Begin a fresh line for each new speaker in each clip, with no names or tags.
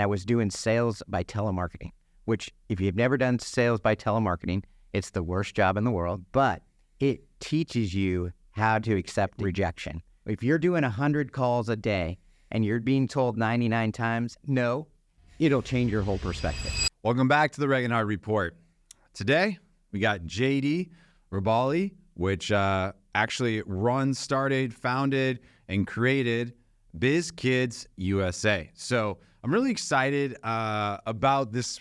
and I was doing sales by telemarketing, which if you've never done sales by telemarketing, it's the worst job in the world, but it teaches you how to accept rejection. If you're doing 100 calls a day and you're being told 99 times no, it'll change your whole perspective.
Welcome back to the Regenhard Report. Today, we got JD Ribali, which actually started, founded, and created Biz Kidz USA. So I'm really excited about this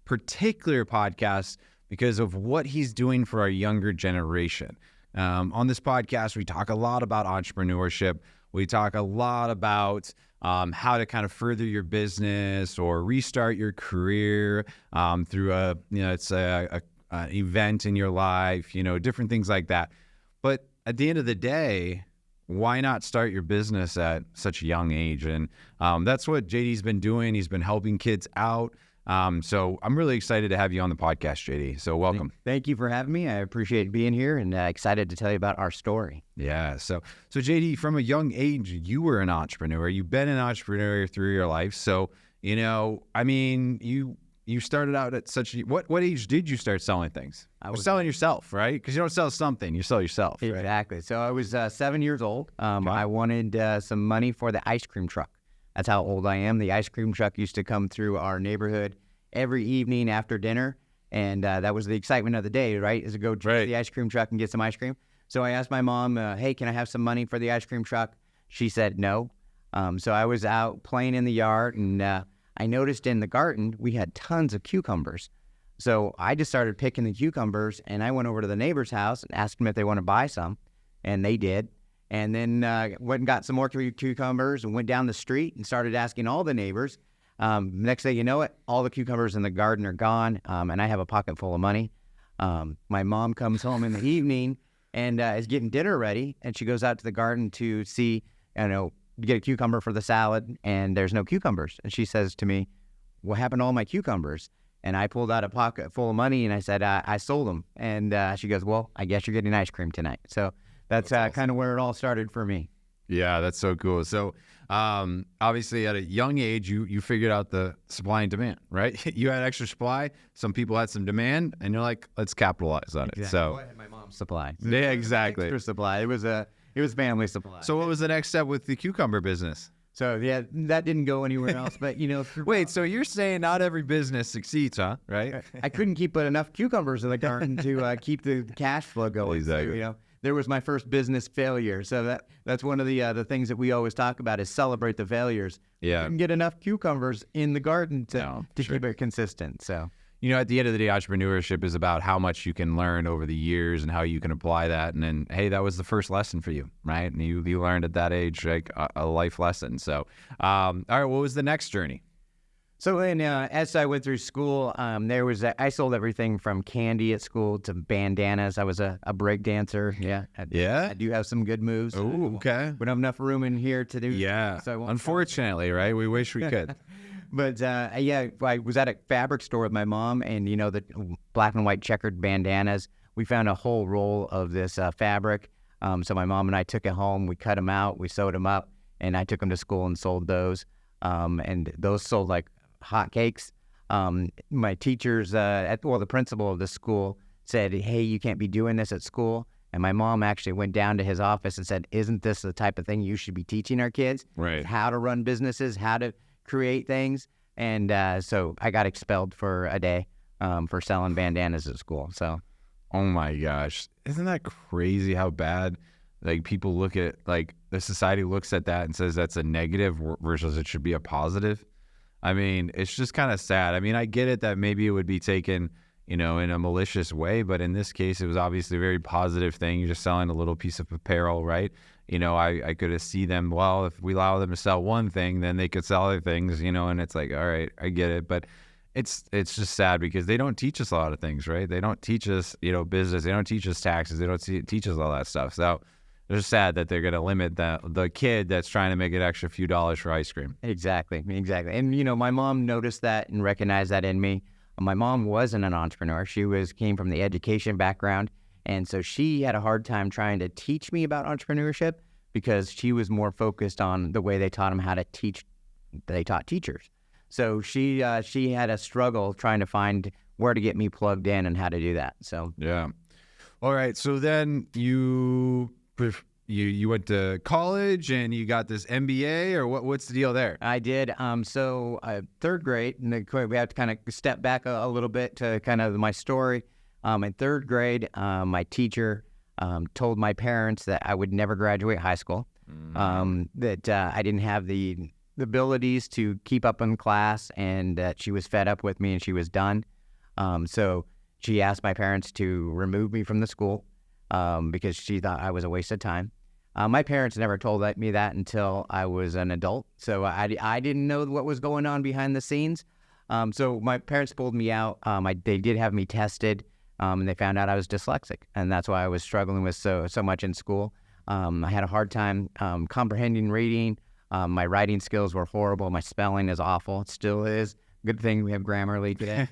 particular podcast because of what he's doing for our younger generation. On this podcast, we talk a lot about entrepreneurship. We talk a lot about how to kind of further your business or restart your career through an event in your life, different things like that. But at the end of the day, why not start your business at such a young age? And that's what JD's been doing. He's been helping kids out. So I'm really excited to have you on the podcast, JD. So welcome.
Thank you for having me. I appreciate being here and excited to tell you about our story.
Yeah. So JD, from a young age, you were an entrepreneur. You've been an entrepreneur through your life. So, you started out at what age did you start selling things? I was selling yourself, right? Because you don't sell something, you sell yourself. Right?
Exactly. So I was 7 years old. I wanted some money for the ice cream truck. That's how old I am. The ice cream truck used to come through our neighborhood every evening after dinner, and that was the excitement of the day, right? Is to go to the ice cream truck and get some ice cream. So I asked my mom, hey, can I have some money for the ice cream truck? She said no. So I was out playing in the yard, and I noticed in the garden we had tons of cucumbers. So I just started picking the cucumbers, and I went over to the neighbor's house and asked them if they want to buy some, and they did. And then went and got some more cucumbers and went down the street and started asking all the neighbors. Next thing you know it, all the cucumbers in the garden are gone, and I have a pocket full of money. My mom comes home in the evening and is getting dinner ready, and she goes out to the garden to see, get a cucumber for the salad, and there's no cucumbers. And she says to me, what happened to all my cucumbers? And I pulled out a pocket full of money, and I said, I sold them. And she goes, well, I guess you're getting ice cream tonight. So that's awesome. Kind of where it all started for me.
Yeah, that's so cool. So obviously at a young age, you figured out the supply and demand, right? You had extra supply. Some people had some demand, and you're like, let's capitalize on it. So
I had my mom's supply.
Yeah, exactly.
Extra supply. It was family supply.
So what was the next step with the cucumber business?
So yeah, that didn't go anywhere else. But
wait, so you're saying not every business succeeds, huh? Right?
I couldn't keep enough cucumbers in the garden to keep the cash flow going.
Exactly.
So, there was my first business failure. So that's one of the things that we always talk about is celebrate the failures.
Yeah.
You can get enough cucumbers in the garden to keep it consistent. So,
at the end of the day, entrepreneurship is about how much you can learn over the years and how you can apply that. And then, hey, that was the first lesson for you, right? And you learned at that age, like a life lesson. So, all right, what was the next journey?
So then, as I went through school, I sold everything from candy at school to bandanas. I was a break dancer. Yeah. I do have some good moves.
Oh, okay.
We don't have enough room in here to do.
Yeah.
So
unfortunately, right? We wish we could.
But I was at a fabric store with my mom, and the black and white checkered bandanas. We found a whole roll of this fabric. So my mom and I took it home. We cut them out. We sewed them up, and I took them to school and sold those. And those sold like hotcakes. My teachers, the principal of the school said, hey, you can't be doing this at school. And my mom actually went down to his office and said, isn't this the type of thing you should be teaching our kids?
Right.
How to run businesses, how to create things. And so I got expelled for a day for selling bandanas at school. So,
oh my gosh. Isn't that crazy how bad people look at the society looks at that and says that's a negative versus it should be a positive? I mean, it's just kind of sad. I mean, I get it that maybe it would be taken, in a malicious way, but in this case, it was obviously a very positive thing. You're just selling a little piece of apparel, right? I could see them, well, if we allow them to sell one thing, then they could sell other things, and it's like, all right, I get it. But it's just sad because they don't teach us a lot of things, right? They don't teach us, business. They don't teach us taxes. They don't teach us all that stuff. So it's sad that they're going to limit the kid that's trying to make an extra few dollars for ice cream.
Exactly. And, my mom noticed that and recognized that in me. My mom wasn't an entrepreneur. She came from the education background. And so she had a hard time trying to teach me about entrepreneurship because she was more focused on the way they taught them how to teach. They taught teachers. So she had a struggle trying to find where to get me plugged in and how to do that. So
Yeah. All right. So then you went to college and you got this MBA, or what's the deal there?
I did. So third grade, and we have to kind of step back a little bit to kind of my story. In third grade, my teacher told my parents that I would never graduate high school, that I didn't have the abilities to keep up in class, and that she was fed up with me and she was done. So she asked my parents to remove me from the school because she thought I was a waste of time. My parents never told me that until I was an adult, so I didn't know what was going on behind the scenes. So my parents pulled me out. They did have me tested, and they found out I was dyslexic, and that's why I was struggling with so much in school. I had a hard time comprehending reading. My writing skills were horrible. My spelling is awful. It still is. Good thing we have Grammarly today.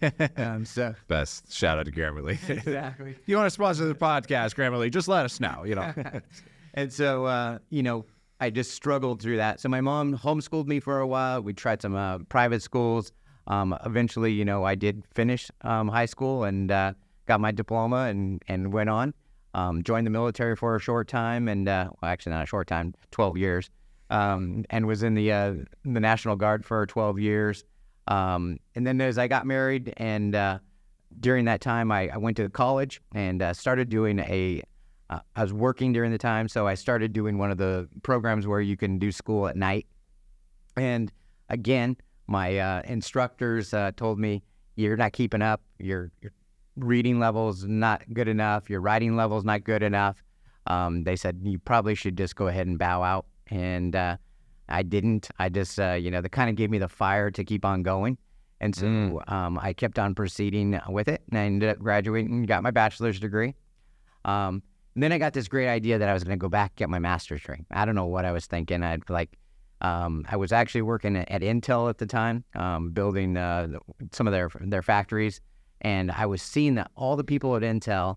Best shout out to Grammarly.
Exactly.
If you want to sponsor the podcast, Grammarly, just let us know.
And so, I just struggled through that. So my mom homeschooled me for a while. We tried some private schools. Eventually, I did finish high school and got my diploma and went on. Joined the military for a short time, and actually not a short time, 12 years, and was in the National Guard for 12 years. And then as I got married, and during that time, I went to college and started doing I was working during the time, so I started doing one of the programs where you can do school at night. And again, my instructors told me, you're not keeping up, your reading level's not good enough, your writing level's not good enough. They said, you probably should just go ahead and bow out. And I didn't. I just, they kind of gave me the fire to keep on going. And so I kept on proceeding with it, and I ended up graduating and got my bachelor's degree. And then I got this great idea that I was going to go back and get my master's degree. I don't know what I was thinking. I was actually working at Intel at the time, building some of their factories, and I was seeing that all the people at Intel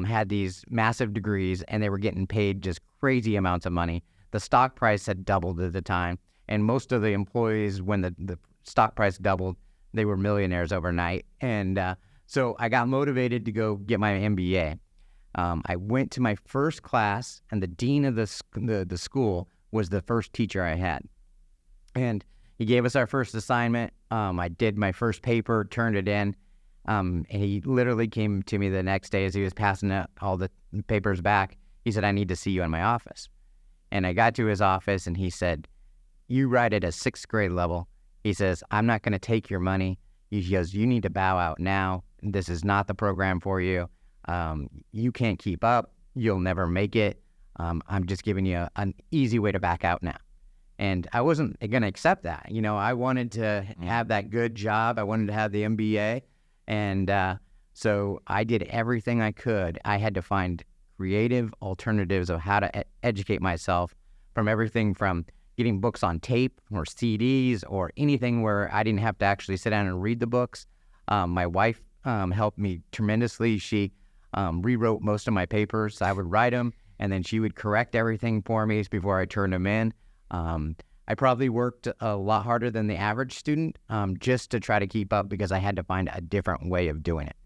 had these massive degrees, and they were getting paid just crazy amounts of money. The stock price had doubled at the time, and most of the employees, when the stock price doubled, they were millionaires overnight. And so I got motivated to go get my MBA. I went to my first class, and the dean of the school was the first teacher I had. And he gave us our first assignment. I did my first paper, turned it in, and he literally came to me the next day as he was passing out all the papers back. He said, I need to see you in my office. And I got to his office, and he said, you write at a 6th grade level. He says, I'm not going to take your money. He goes, you need to bow out now. This is not the program for you. You can't keep up. You'll never make it. I'm just giving you an easy way to back out now. And I wasn't going to accept that. I wanted to have that good job. I wanted to have the MBA. And so I did everything I could. I had to find creative alternatives of how to educate myself, from everything from getting books on tape or CDs or anything where I didn't have to actually sit down and read the books. My wife helped me tremendously. She rewrote most of my papers. I would write them, and then she would correct everything for me before I turned them in. I probably worked a lot harder than the average student just to try to keep up, because I had to find a different way of doing it.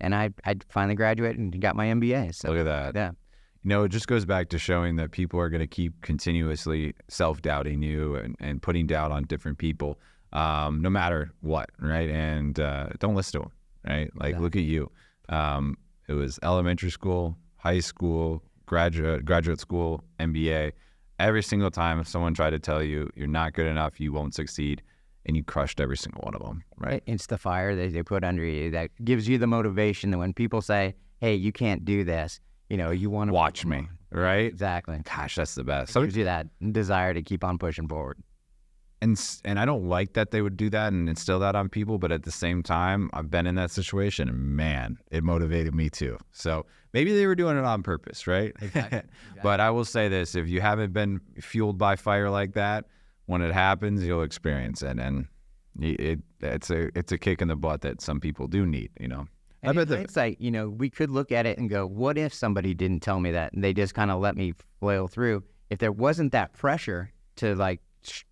And I finally graduated and got my MBA. So
look at that.
Yeah.
It just goes back to showing that people are going to keep continuously self-doubting you and putting doubt on different people, no matter what, right? And don't listen to them, right? Like, Look at you. It was elementary school, high school, graduate school, MBA. Every single time someone tried to tell you you're not good enough, you won't succeed, and you crushed every single one of them, right?
It's the fire that they put under you that gives you the motivation that when people say, hey, you can't do this, you want to
watch me, right?
Exactly.
Gosh, that's the best.
It gives you that desire to keep on pushing forward.
And I don't like that they would do that and instill that on people, but at the same time, I've been in that situation, and man, it motivated me too. So maybe they were doing it on purpose, right?
Exactly.
But I will say this: if you haven't been fueled by fire like that, when it happens, you'll experience it, and it's a kick in the butt that some people do need.
And I bet in hindsight, we could look at it and go, what if somebody didn't tell me that and they just kind of let me flail through? If there wasn't that pressure to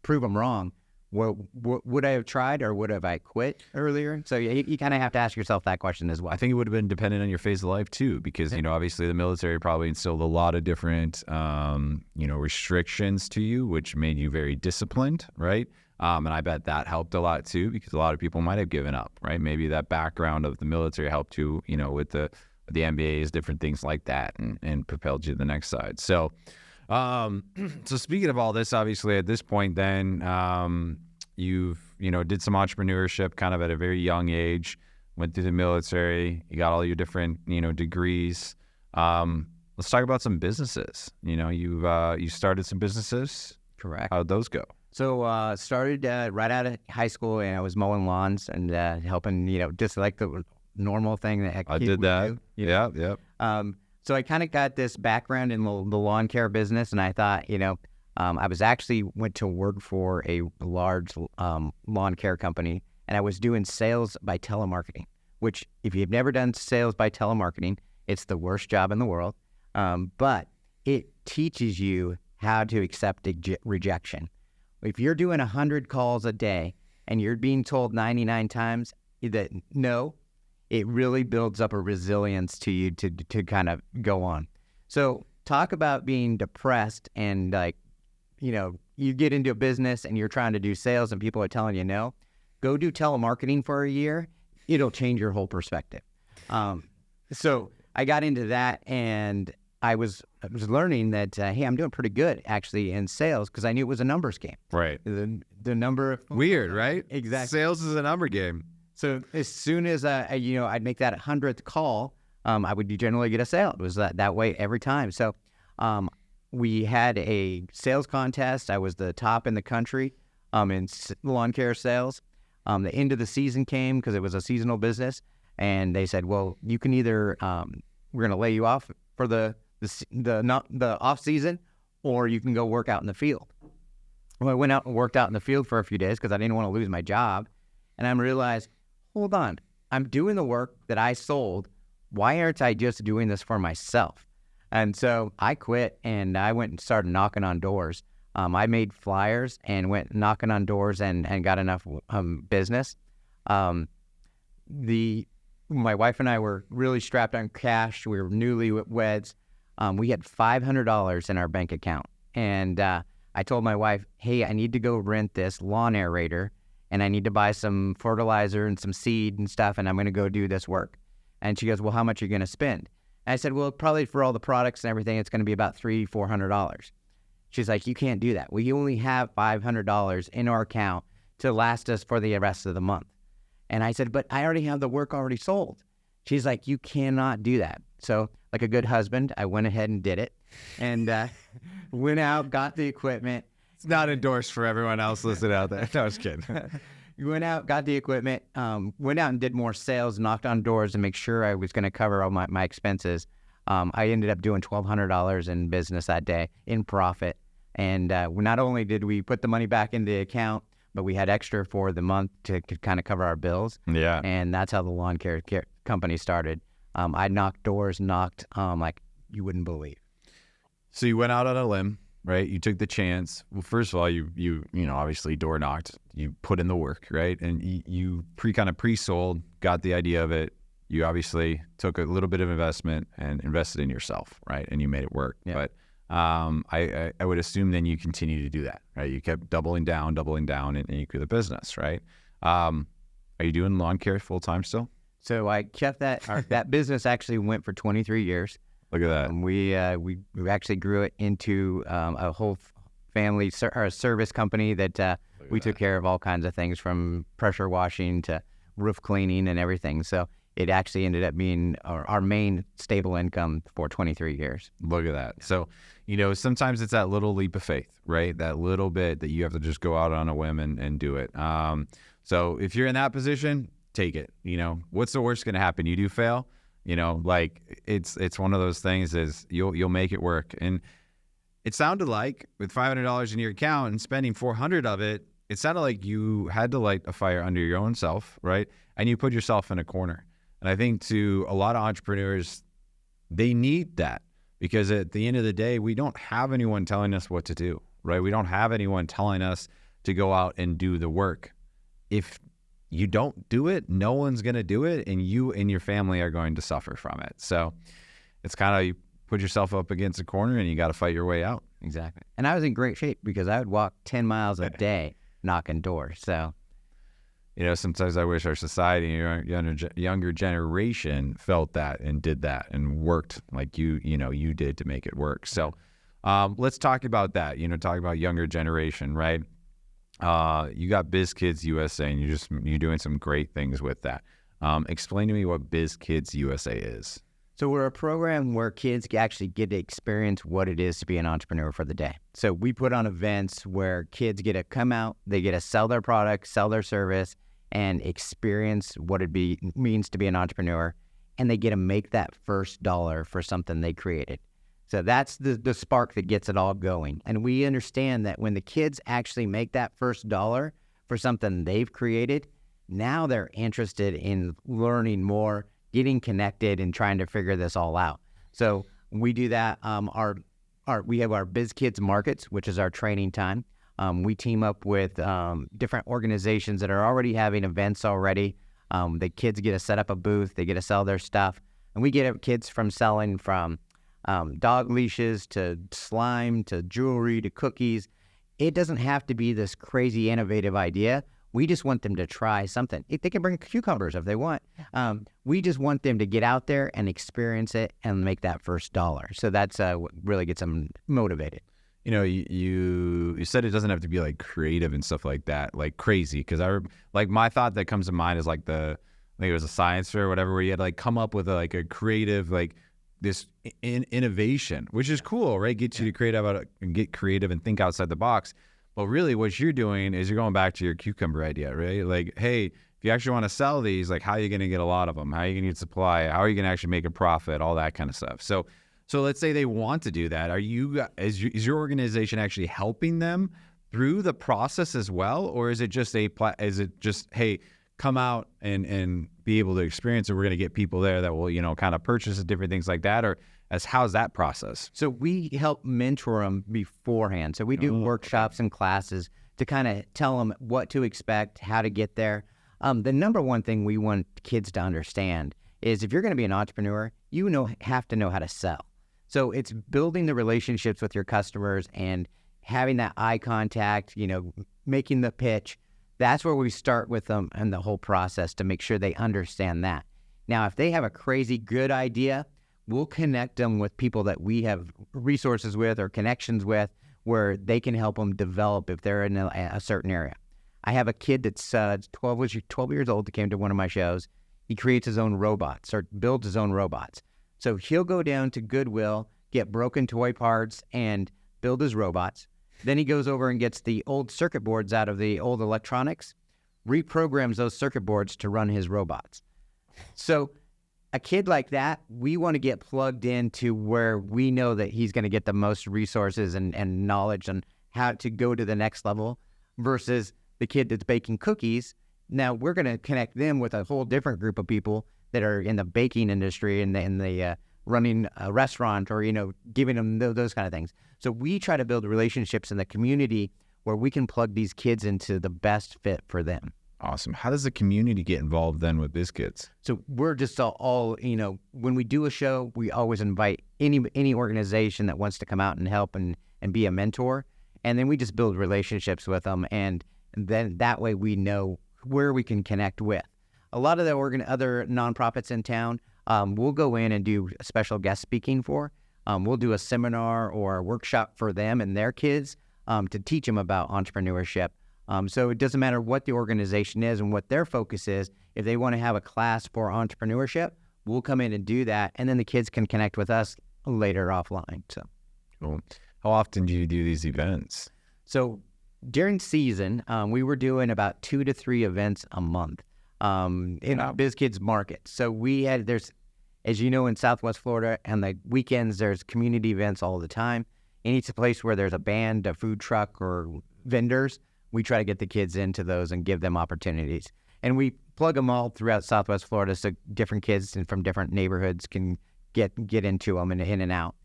prove them wrong, would I have tried or would have I quit earlier? So you kind of have to ask yourself that question as well.
I think it would have been dependent on your phase of life too, because, obviously the military probably instilled a lot of different, restrictions to you, which made you very disciplined, right? And I bet that helped a lot too, because a lot of people might have given up, right? Maybe that background of the military helped you, with the MBAs, different things like that, and propelled you to the next side. So, so speaking of all this, obviously at this point, then you've did some entrepreneurship kind of at a very young age, went through the military, you got all your different degrees. Let's talk about some businesses. You started some businesses.
Correct.
How'd those go?
So started right out of high school, and I was mowing lawns and helping, just like the normal thing that
I did that.
Do,
Yeah.
So I kind of got this background in the lawn care business, and I thought, I was actually went to work for a large lawn care company, and I was doing sales by telemarketing, which if you've never done sales by telemarketing, it's the worst job in the world. But it teaches you how to accept rejection. If you're doing 100 calls a day and you're being told 99 times that no, it really builds up a resilience to you to kind of go on. So talk about being depressed and you get into a business and you're trying to do sales and people are telling you no. Go do telemarketing for a year. It'll change your whole perspective. So I got into that, and I was learning that, hey, I'm doing pretty good actually in sales because I knew it was a numbers game.
Right.
The number of
weird, right?
Exactly.
Sales is a number game.
So as soon as I'd make that 100th call, I would generally get a sale. It was that way every time. So we had a sales contest. I was the top in the country in lawn care sales. The end of the season came because it was a seasonal business, and they said, well, you can either we're going to lay you off for the off season, or you can go work out in the field. Well, I went out and worked out in the field for a few days because I didn't want to lose my job, and I realized, hold on, I'm doing the work that I sold. Why aren't I just doing this for myself? And so I quit, and I went and started knocking on doors. I made flyers and went knocking on doors and got enough business. My wife and I were really strapped on cash. We were newlyweds. We had $500 in our bank account. And I told my wife, hey, I need to go rent this lawn aerator, and I need to buy some fertilizer and some seed and stuff, and I'm going to go do this work. And she goes, well, how much are you going to spend? And I said, well, probably for all the products and everything, it's going to be about $300-400. She's like, you can't do that. We only have $500 in our account to last us for the rest of the month. And I said, but I already have the work already sold. She's like, you cannot do that. So like a good husband, I went ahead and did it, and went out, got the equipment.
It's not endorsed for everyone else listening out there. No, I was kidding.
You went out, got the equipment, went out and did more sales, knocked on doors to make sure I was going to cover all my expenses. I ended up doing $1,200 in business that day in profit. And not only did we put the money back into the account, but we had extra for the month to kind of cover our bills.
Yeah.
And that's how the lawn care company started. I knocked doors, like you wouldn't believe.
So you went out on a limb, right? You took the chance. Well, first of all, you obviously door knocked. You put in the work, right? And you pre-sold, got the idea of it. You obviously took a little bit of investment and invested in yourself, right? And you made it work.
Yeah.
But I would assume then you continue to do that, right? You kept doubling down, and you grew the business, right? Are you doing lawn care full time still?
So I kept that. That business actually went for 23 years.
Look at that.
We actually grew it into a whole family service company that we took care of all kinds of things, from pressure washing to roof cleaning and everything. So it actually ended up being our main stable income for 23 years.
Look at that. So, sometimes it's that little leap of faith, right? That little bit that you have to just go out on a whim and do it. So if you're in that position, take it. What's the worst going to happen? You do fail. It's one of those things is you'll make it work. And it sounded like with $500 in your account and spending $400 of it, it sounded like you had to light a fire under your own self, right? And you put yourself in a corner. And I think to a lot of entrepreneurs, they need that, because at the end of the day, we don't have anyone telling us what to do, right? We don't have anyone telling us to go out and do the work. If you don't do it, no one's going to do it, and you and your family are going to suffer from it. So it's kind of, you put yourself up against a corner and you got to fight your way out.
Exactly. And I was in great shape because I would walk 10 miles a day knocking doors. So,
sometimes I wish our society, younger generation felt that and did that and worked like you did to make it work. So let's talk about that, talk about younger generation, right? You got Biz Kidz USA, and you're doing some great things with that. Explain to me what Biz Kidz USA is.
So we're a program where kids actually get to experience what it is to be an entrepreneur for the day. So we put on events where kids get to come out, they get to sell their product, sell their service, and experience what it means to be an entrepreneur, and they get to make that first dollar for something they created. So that's the spark that gets it all going. And we understand that when the kids actually make that first dollar for something they've created, now they're interested in learning more, getting connected, and trying to figure this all out. So we do that. We have our Biz Kidz markets, which is our training time. We team up with different organizations that are already having events already. The kids get to set up a booth, they get to sell their stuff, and we get kids from selling from dog leashes to slime to jewelry to cookies. It doesn't have to be this crazy innovative idea. We just want them to try something. If they can bring cucumbers if they want. We just want them to get out there and experience it and make that first dollar. So that's what really gets them motivated.
You said it doesn't have to be like creative and stuff like that, like crazy. Because my thought that comes to mind is like I think it was a science fair or whatever, where you had to like come up with a creative, like this innovation, which is cool, right? Get you to get creative and think outside the box. But really what you're doing is you're going back to your cucumber idea, right? Like, hey, if you actually want to sell these, like, how are you going to get a lot of them? How are you going to get supply? How are you going to actually make a profit? All that kind of stuff. So let's say they want to do that. Is your organization actually helping them through the process as well? Or is it just hey, come out and be able to experience it? We're going to get people there that will, kind of purchase different things like that, or how's that process?
So we help mentor them beforehand. So we do workshops and classes to kind of tell them what to expect, how to get there. The number one thing we want kids to understand is if you're going to be an entrepreneur, have to know how to sell. So it's building the relationships with your customers and having that eye contact, making the pitch. That's where we start with them and the whole process to make sure they understand that. Now, if they have a crazy good idea, we'll connect them with people that we have resources with or connections with where they can help them develop if they're in a certain area. I have a kid that's 12 years old that came to one of my shows. He creates his own robots or builds his own robots. So he'll go down to Goodwill, get broken toy parts, and build his robots. Then he goes over and gets the old circuit boards out of the old electronics, reprograms those circuit boards to run his robots. So a kid like that, we want to get plugged into where we know that he's going to get the most resources and knowledge on how to go to the next level versus the kid that's baking cookies. Now we're going to connect them with a whole different group of people that are in the baking industry and in the running a restaurant or, giving them those kind of things. So we try to build relationships in the community where we can plug these kids into the best fit for them.
Awesome. How does the community get involved then with Biz Kidz?
So we're just all when we do a show, we always invite any organization that wants to come out and help and be a mentor. And then we just build relationships with them. And then that way we know where we can connect with. A lot of the other nonprofits in town, we'll go in and do a special guest speaking for. We'll do a seminar or a workshop for them and their kids to teach them about entrepreneurship. So it doesn't matter what the organization is and what their focus is. If they want to have a class for entrepreneurship, we'll come in and do that. And then the kids can connect with us later offline. So,
cool. How often do you do these events?
So during season, we were doing about 2 to 3 events a month in our Biz Kidz market. So there's, as you know, in Southwest Florida, and the weekends, there's community events all the time. Any place where there's a band, a food truck, or vendors, we try to get the kids into those and give them opportunities. And we plug them all throughout Southwest Florida so different kids from different neighborhoods can get into them and in and out.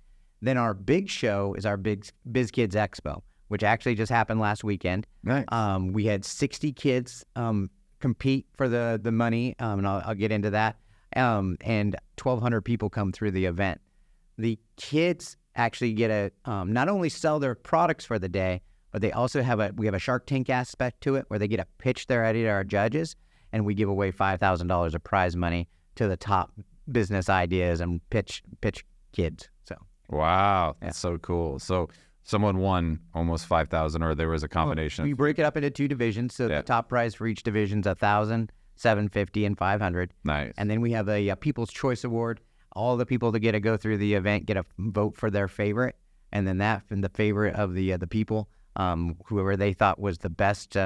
Then our big show is our big Biz Kidz Expo, which actually just happened last weekend.
Nice.
We had 60 kids compete for the money, and I'll get into that. And 1,200 people come through the event. The kids actually get not only sell their products for the day, but they also we have a Shark Tank aspect to it where they get to pitch their idea to our judges, and we give away $5,000 of prize money to the top business ideas and pitch kids. So
wow, that's so cool. So someone won almost 5,000, or there was a combination.
We break it up into 2 divisions. So the top prize for each division is 1,000, 750, and 500.
Nice.
And then we have a People's Choice Award. All the people that get to go through the event get a vote for their favorite, and then the favorite of the people, whoever they thought was the best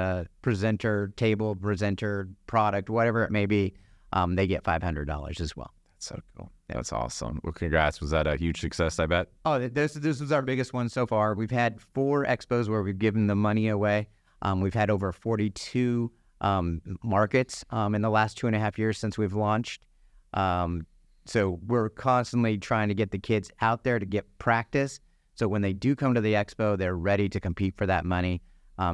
presenter, product, whatever it may be, they get $500 as well.
That's so cool. That's awesome. Well, congrats. Was that a huge success, I bet?
Oh, this was our biggest one so far. We've had 4 expos where we've given the money away. We've had over 42 markets in the last 2.5 years since we've launched. So we're constantly trying to get the kids out there to get practice. So when they do come to the expo, they're ready to compete for that money.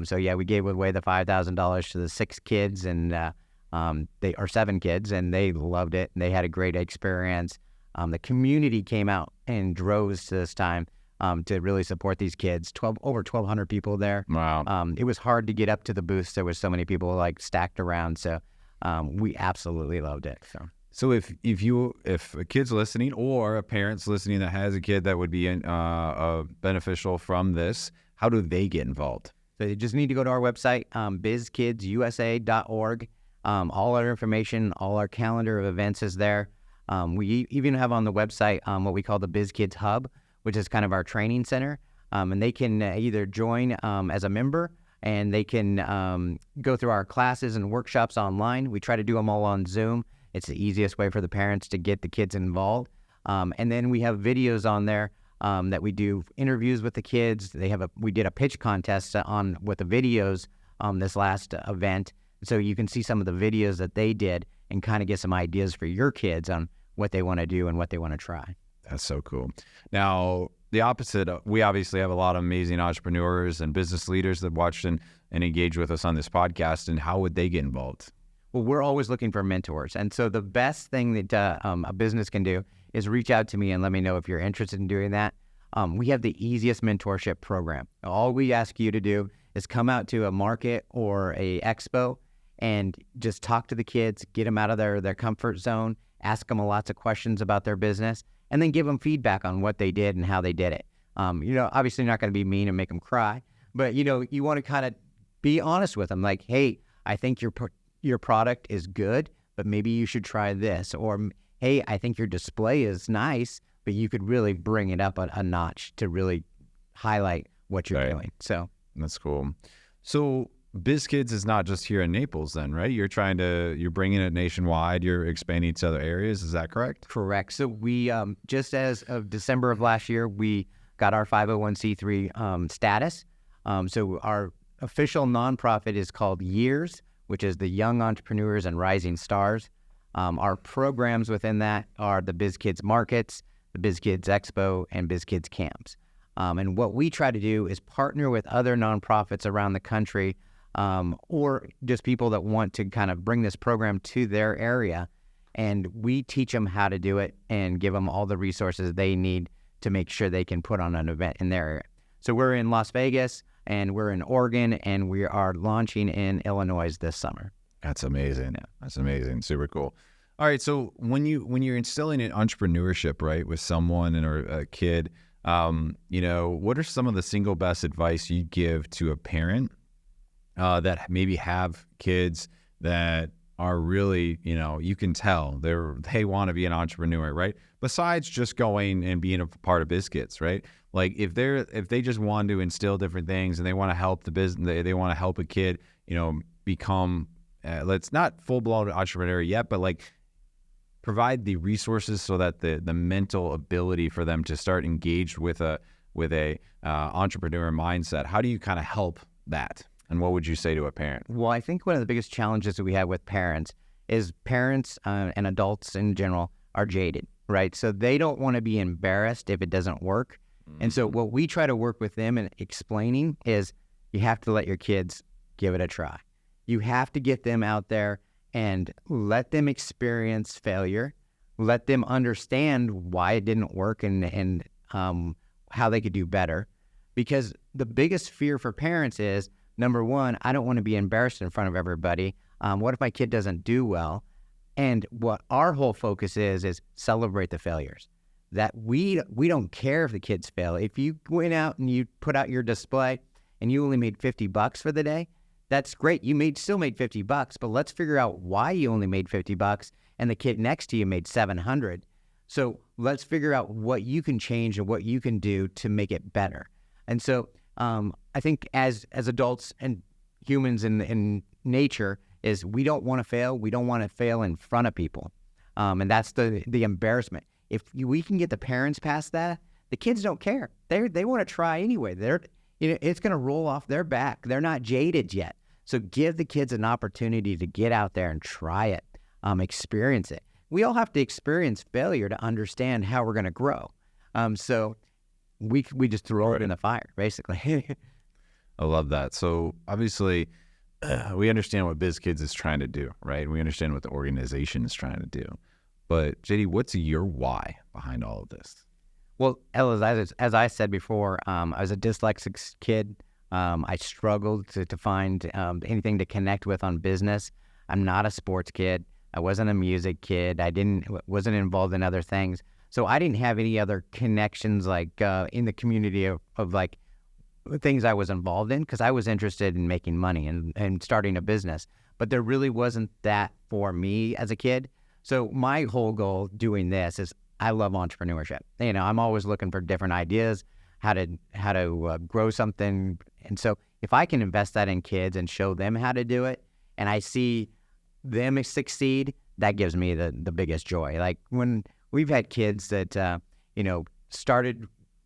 So yeah, we gave away the $5,000 to the 6 kids, and they are 7 kids, and they loved it. And they had a great experience. The community came out in droves this time to really support these kids. Over 1,200 people there.
Wow.
It was hard to get up to the booths. There was so many people stacked around. So we absolutely loved it.
So if a kid's listening, or a parent's listening that has a kid that would be beneficial from this, how do they get involved?
So you just need to go to our website, bizkidsusa.org. All our information, all our calendar of events is there. We even have on the website what we call the Biz Kidz Hub, which is kind of our training center. And they can either join as a member, and they can go through our classes and workshops online. We try to do them all on Zoom. It's the easiest way for the parents to get the kids involved. And then we have videos on there that we do interviews with the kids. We did a pitch contest with the videos this last event. So you can see some of the videos that they did and kind of get some ideas for your kids on what they want to do and what they want to try.
That's so cool. Now, the opposite, we obviously have a lot of amazing entrepreneurs and business leaders that watch and engage with us on this podcast. And how would they get involved?
Well, we're always looking for mentors. And so the best thing that a business can do is reach out to me and let me know if you're interested in doing that. We have the easiest mentorship program. All we ask you to do is come out to a market or a expo and just talk to the kids, get them out of their comfort zone, ask them lots of questions about their business, and then give them feedback on what they did and how they did it. Obviously you're not going to be mean and make them cry, but, you want to kind of be honest with them. Like, hey, I think your product is good, but maybe you should try this. Or, hey, I think your display is nice, but you could really bring it up a notch to really highlight what you're doing. So
that's cool. So Biz Kidz is not just here in Naples then, right? You're bringing it nationwide. You're expanding to other areas. Is that correct?
Correct. So we, just as of December of last year, we got our 501c3 status. So our official nonprofit is called YEARS, which is the Young Entrepreneurs and Rising Stars. Our programs within that are the Biz Kidz Markets, the Biz Kidz Expo, and Biz Kidz Camps. And what we try to do is partner with other nonprofits around the country, or just people that want to kind of bring this program to their area. And we teach them how to do it and give them all the resources they need to make sure they can put on an event in their area. So we're in Las Vegas, and we're in Oregon, and we are launching in Illinois this summer.
That's amazing. Yeah. That's amazing. Super cool. All right. So when you're instilling an entrepreneurship, right, with someone or a kid, what are some of the single best advice you give to a parent that maybe have kids that are really, you can tell they want to be an entrepreneur, right? Besides just going and being a part of Biz Kidz, right? Like if they just want to instill different things and they want to help the business, they want to help a kid, become, let's not full-blown entrepreneur yet, but like provide the resources so that the mental ability for them to start engaged with a entrepreneur mindset. How do you kind of help that? And what would you say to a parent?
Well, I think one of the biggest challenges that we have with parents is parents and adults in general are jaded, right? So they don't want to be embarrassed if it doesn't work. And so what we try to work with them and explaining is you have to let your kids give it a try. You have to get them out there and let them experience failure, let them understand why it didn't work and how they could do better. Because the biggest fear for parents is, number one, I don't want to be embarrassed in front of everybody. What if my kid doesn't do well? And what our whole focus is celebrate the failures. That we don't care if the kids fail. If you went out and you put out your display and you only made $50 for the day, that's great. You still made $50, but let's figure out why you only made $50 and the kid next to you made $700. So let's figure out what you can change and what you can do to make it better. And so I think as adults and humans in nature is we don't want to fail. We don't want to fail in front of people. And that's the embarrassment. If we can get the parents past that, the kids don't care. They want to try anyway. It's going to roll off their back. They're not jaded yet. So give the kids an opportunity to get out there and try it, experience it. We all have to experience failure to understand how we're going to grow. So we just throw it in the fire, basically.
I love that. So obviously, we understand what Biz Kidz is trying to do, right? We understand what the organization is trying to do. But JD, what's your why behind all of this?
Well, as I said before, I was a dyslexic kid. I struggled to find anything to connect with on business. I'm not a sports kid. I wasn't a music kid. Wasn't involved in other things. So I didn't have any other connections like in the community of like things I was involved in, because I was interested in making money and starting a business. But there really wasn't that for me as a kid. So my whole goal doing this is I love entrepreneurship. I'm always looking for different ideas, how to grow something. And so if I can invest that in kids and show them how to do it, and I see them succeed, that gives me the biggest joy. Like when we've had kids that,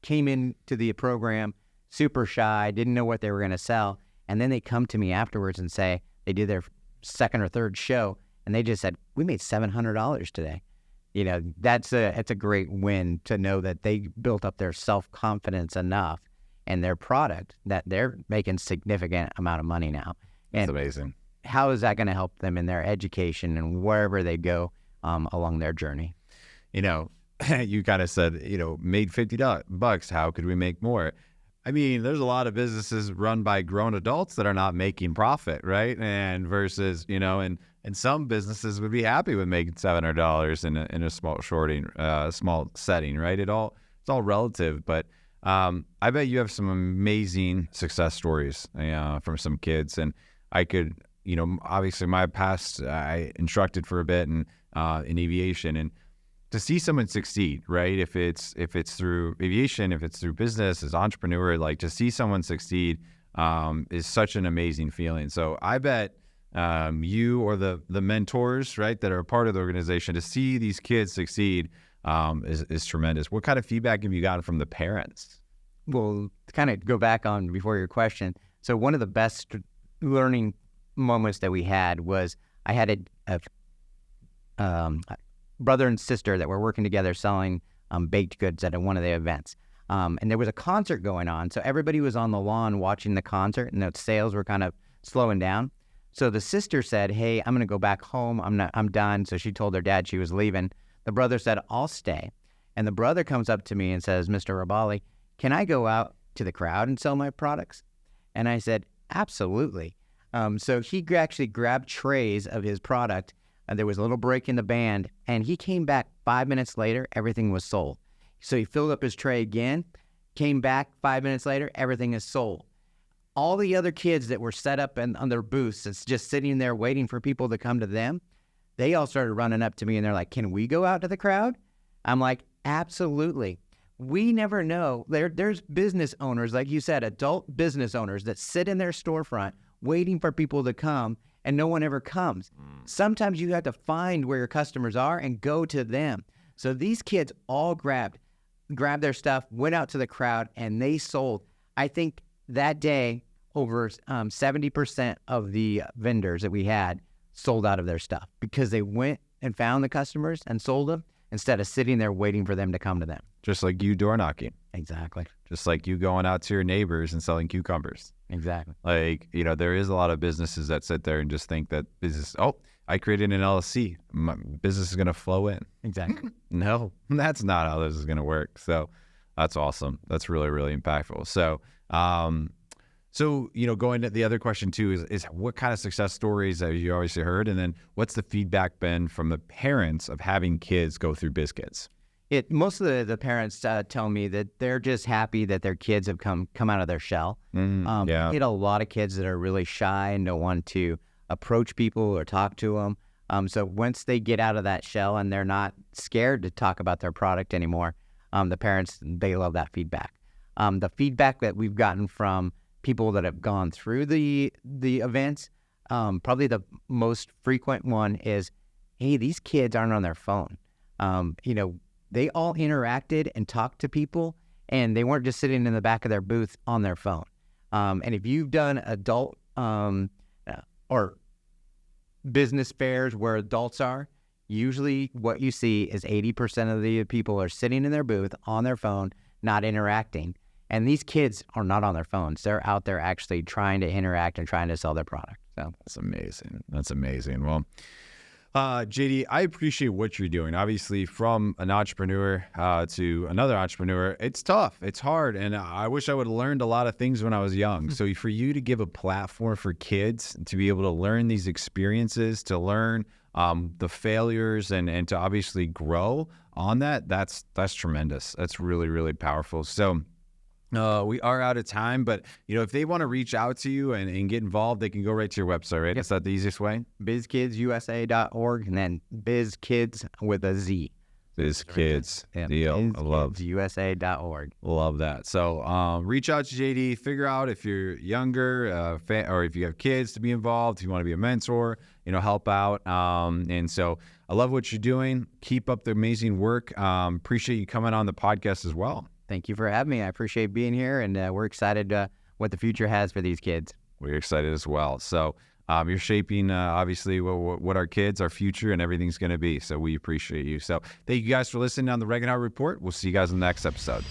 came into the program super shy, didn't know what they were going to sell. And then they come to me afterwards and say they did their second or third show and they just said, we made $700 today. It's a great win to know that they built up their self-confidence enough in their product that they're making significant amount of money now.
That's amazing.
How is that going to help them in their education and wherever they go along their journey?
You kind of said, made $50. How could we make more? I mean, there's a lot of businesses run by grown adults that are not making profit, right? And versus, and some businesses would be happy with making $700 in a small setting, right? It's all relative, but I bet you have some amazing success stories from some kids. And I could, obviously my past, I instructed for a bit in aviation, and to see someone succeed, right? If it's through aviation, if it's through business, as entrepreneur, like to see someone succeed is such an amazing feeling. So I bet you or the mentors, right, that are a part of the organization, to see these kids succeed is tremendous. What kind of feedback have you gotten from the parents?
Well, to kind of go back on before your question, so one of the best learning moments that we had was I had a brother and sister that were working together selling baked goods at one of the events. And there was a concert going on. So everybody was on the lawn watching the concert and the sales were kind of slowing down. So the sister said, hey, I'm going to go back home. I'm done. So she told her dad she was leaving. The brother said, I'll stay. And the brother comes up to me and says, Mr. Ribali, can I go out to the crowd and sell my products? And I said, absolutely. So he actually grabbed trays of his product. There was a little break in the band, and he came back 5 minutes later, everything was sold. So he filled up his tray again, came back 5 minutes later, everything is sold. All the other kids that were set up on their booths, it's just sitting there waiting for people to come to them, they all started running up to me, and they're like, can we go out to the crowd? I'm like, absolutely. We never know. There's business owners, like you said, adult business owners that sit in their storefront waiting for people to come, and no one ever comes. Sometimes you have to find where your customers are and go to them. So these kids all grabbed their stuff, went out to the crowd, and they sold. I think that day, over 70% of the vendors that we had sold out of their stuff because they went and found the customers and sold them instead of sitting there waiting for them to come to them.
Just like you door knocking.
Exactly.
Just like you going out to your neighbors and selling cucumbers.
Exactly.
Like, there is a lot of businesses that sit there and just think that I created an LLC. My business is going to flow in.
Exactly.
No, that's not how this is going to work. So that's awesome. That's really, really impactful. So, going to the other question too is what kind of success stories have you obviously heard? And then what's the feedback been from the parents of having kids go through Biz Kidz?
Most of the parents tell me that they're just happy that their kids have come out of their shell.
Yeah.
I get a lot of kids that are really shy and don't want to approach people or talk to them. So once they get out of that shell and they're not scared to talk about their product anymore, the parents, they love that feedback. The feedback that we've gotten from people that have gone through the events, probably the most frequent one is, hey, these kids aren't on their phone. They all interacted and talked to people, and they weren't just sitting in the back of their booth on their phone. And if you've done adult or business fairs where adults are, usually what you see is 80% of the people are sitting in their booth on their phone, not interacting. And these kids are not on their phones. They're out there actually trying to interact and trying to sell their product. So
that's amazing. That's amazing. Well, JD, I appreciate what you're doing. Obviously, from an entrepreneur to another entrepreneur, it's tough. It's hard. And I wish I would have learned a lot of things when I was young. So for you to give a platform for kids to be able to learn these experiences, to learn the failures and to obviously grow on that's tremendous. That's really, really powerful. So we are out of time, but if they want to reach out to you and get involved, they can go right to your website, right? Yep. Is that the easiest way?
BizKidzUSA.org and then Biz Kidz with a Z.
Biz Kidz. Yeah. Deal. I love
BizKidzUSA.org.
Love that. So reach out to JD, figure out if you're younger or if you have kids to be involved, if you want to be a mentor, help out. And so I love what you're doing. Keep up the amazing work. Appreciate you coming on the podcast as well.
Thank you for having me. I appreciate being here, and we're excited what the future has for these kids.
We're excited as well. So you're shaping, obviously, what our kids, our future, and everything's going to be. So we appreciate you. So thank you guys for listening on the Regenhauer Report. We'll see you guys in the next episode.